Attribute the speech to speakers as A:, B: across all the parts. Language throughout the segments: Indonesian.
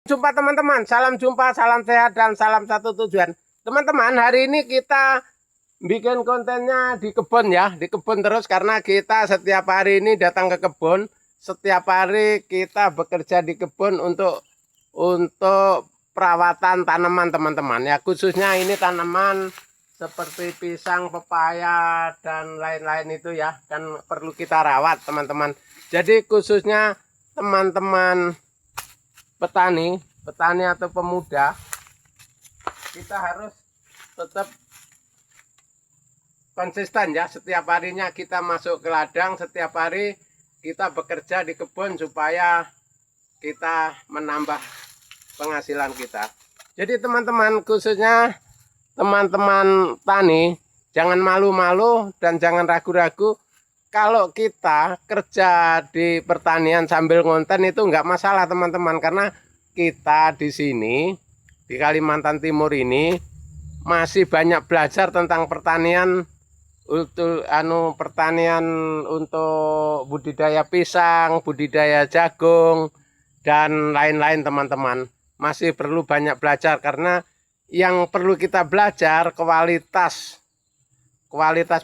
A: Jumpa teman-teman, salam jumpa, salam sehat, dan salam satu tujuan. Teman-teman, hari ini kita bikin kontennya di kebun ya, di kebun terus karena kita setiap hari ini datang ke kebun, setiap hari kita bekerja di kebun untuk perawatan tanaman teman-teman ya, khususnya ini tanaman seperti pisang, pepaya, dan lain-lain itu ya, kan perlu kita rawat teman-teman. Jadi khususnya teman-teman petani atau pemuda, kita harus tetap konsisten ya, setiap harinya kita masuk ke ladang, setiap hari kita bekerja di kebun supaya kita menambah penghasilan kita. Jadi teman-teman, khususnya teman-teman tani, jangan malu-malu dan jangan ragu-ragu. Kalau kita kerja di pertanian sambil ngonten itu nggak masalah teman-teman, karena kita di sini di Kalimantan Timur ini masih banyak belajar tentang pertanian untuk budidaya pisang, budidaya jagung, dan lain-lain teman-teman. Masih perlu banyak belajar karena yang perlu kita belajar kualitas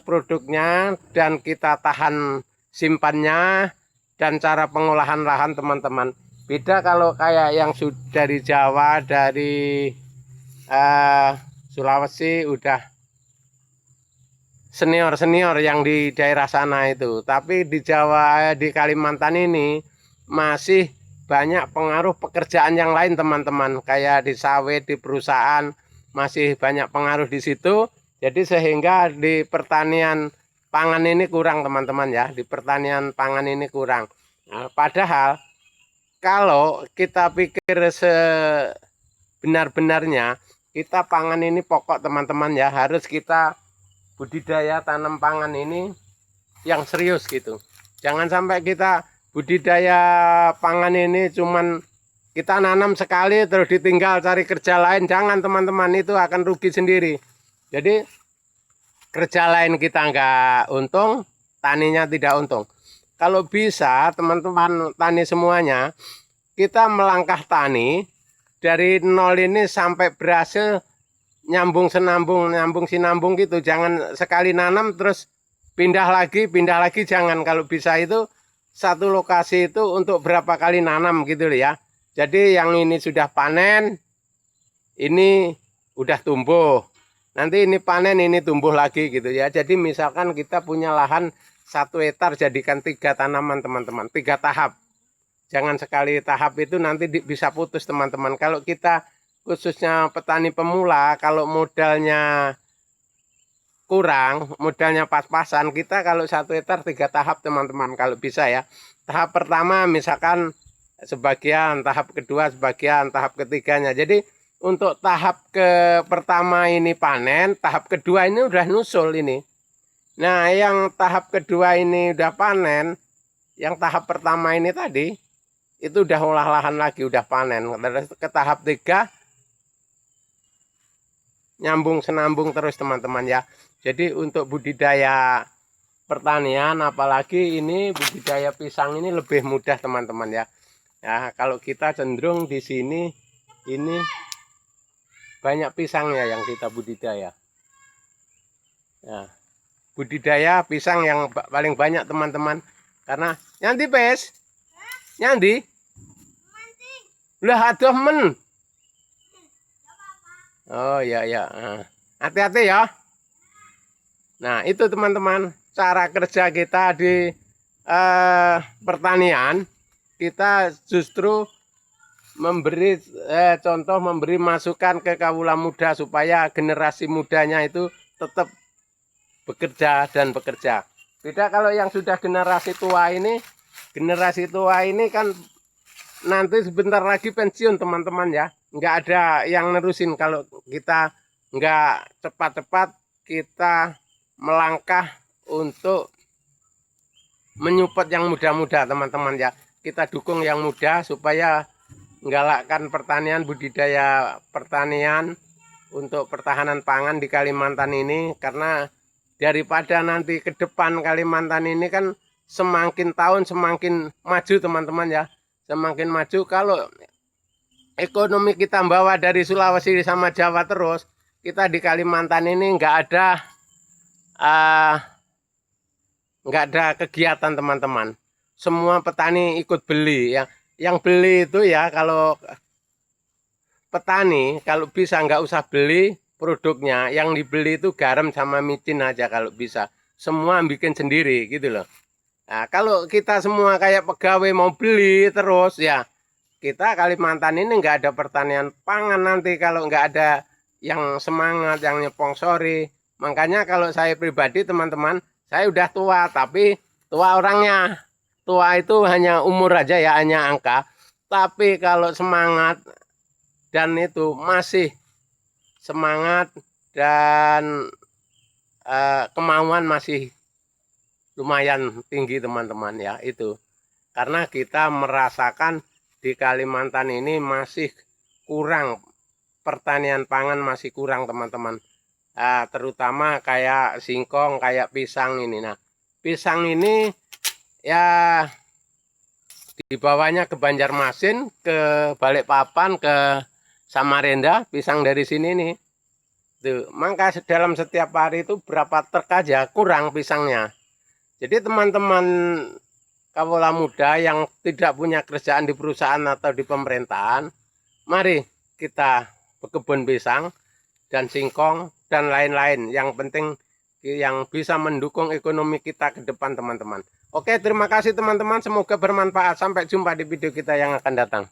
A: produknya, dan kita tahan simpannya, dan cara pengolahan lahan teman-teman. Beda kalau kayak yang sudah dari Jawa, dari Sulawesi, udah senior yang di daerah sana itu. Tapi di Jawa, di Kalimantan ini masih banyak pengaruh pekerjaan yang lain teman-teman, kayak di sawit, di perusahaan masih banyak pengaruh di situ. Jadi sehingga di pertanian pangan ini kurang teman-teman ya, di pertanian pangan ini kurang. Nah, padahal kalau kita pikir sebenar-benarnya, kita pangan ini pokok teman-teman ya, harus kita budidaya tanam pangan ini yang serius gitu. Jangan sampai kita budidaya pangan ini cuman kita nanam sekali terus ditinggal cari kerja lain. Jangan teman-teman, itu akan rugi sendiri. Jadi kerja lain kita nggak untung, taninya tidak untung. Kalau bisa teman-teman tani semuanya, kita melangkah tani dari nol ini sampai berhasil nyambung sinambung gitu. Jangan sekali nanam terus pindah lagi, jangan. Kalau bisa itu satu lokasi itu untuk berapa kali nanam gitu loh ya. Jadi yang ini sudah panen, ini udah tumbuh. Nanti ini panen, ini tumbuh lagi gitu ya. Jadi misalkan kita punya lahan 1 hektar, jadikan 3 tanaman teman-teman, 3 tahap. Jangan sekali tahap itu nanti bisa putus teman-teman. Kalau kita khususnya petani pemula, kalau modalnya kurang, modalnya pas-pasan, kita kalau 1 hektar 3 tahap teman-teman, kalau bisa ya. Tahap pertama misalkan sebagian, tahap kedua sebagian, tahap ketiganya. Jadi untuk tahap pertama ini panen, tahap kedua ini udah nusul ini. Nah, yang tahap kedua ini udah panen, yang tahap pertama ini tadi, itu udah olah lahan lagi, udah panen. Ke tahap 3, nyambung senambung terus teman-teman ya. Jadi untuk budidaya pertanian, apalagi ini budidaya pisang ini lebih mudah teman-teman ya. Ya, kalau kita cenderung di sini, ini banyak pisangnya yang kita budidaya. Ya, budidaya pisang yang paling banyak teman-teman. Karena nyandi pes, nyandi, lah aduh men. Oh ya ya, hati-hati ya. Nah itu teman-teman, cara kerja kita di pertanian. Kita justru memberi contoh, memberi masukan ke kaula muda supaya generasi mudanya itu tetap bekerja dan bekerja. Beda kalau yang sudah generasi tua ini kan nanti sebentar lagi pensiun teman-teman ya. Nggak ada yang nerusin kalau kita nggak cepat-cepat kita melangkah untuk menyupport yang muda-muda teman-teman ya. Kita dukung yang muda supaya menggalakkan pertanian, budidaya pertanian untuk pertahanan pangan di Kalimantan ini. Karena daripada nanti ke depan Kalimantan ini kan semakin tahun semakin maju teman-teman ya. Semakin maju. Kalau ekonomi kita bawa dari Sulawesi sama Jawa terus, kita di Kalimantan ini uh, nggak ada kegiatan teman-teman. Semua petani ikut beli ya. Yang beli itu ya, kalau petani kalau bisa nggak usah beli produknya, yang dibeli itu garam sama micin aja kalau bisa. Semua bikin sendiri gitu loh. Nah, kalau kita semua kayak pegawai mau beli terus ya, kita Kalimantan ini nggak ada pertanian pangan nanti kalau nggak ada yang semangat, yang nyponsori. Makanya kalau saya pribadi teman-teman, saya udah tua, tapi tua orangnya. Tua itu hanya umur aja ya, hanya angka. Tapi kalau semangat dan itu masih semangat dan kemauan masih lumayan tinggi teman-teman ya itu. Karena kita merasakan di Kalimantan ini masih kurang, pertanian pangan masih kurang teman-teman. Terutama kayak singkong, kayak pisang ini. Nah, pisang ini ya dibawanya ke Banjarmasin, ke Balikpapan, ke Samarinda, pisang dari sini nih. Tuh, maka dalam setiap hari itu berapa truk aja kurang pisangnya. Jadi teman-teman kawula muda yang tidak punya kerjaan di perusahaan atau di pemerintahan, mari kita berkebun pisang dan singkong dan lain-lain. Yang penting yang bisa mendukung ekonomi kita ke depan teman-teman. Oke, terima kasih teman-teman. Semoga bermanfaat. Sampai jumpa di video kita yang akan datang.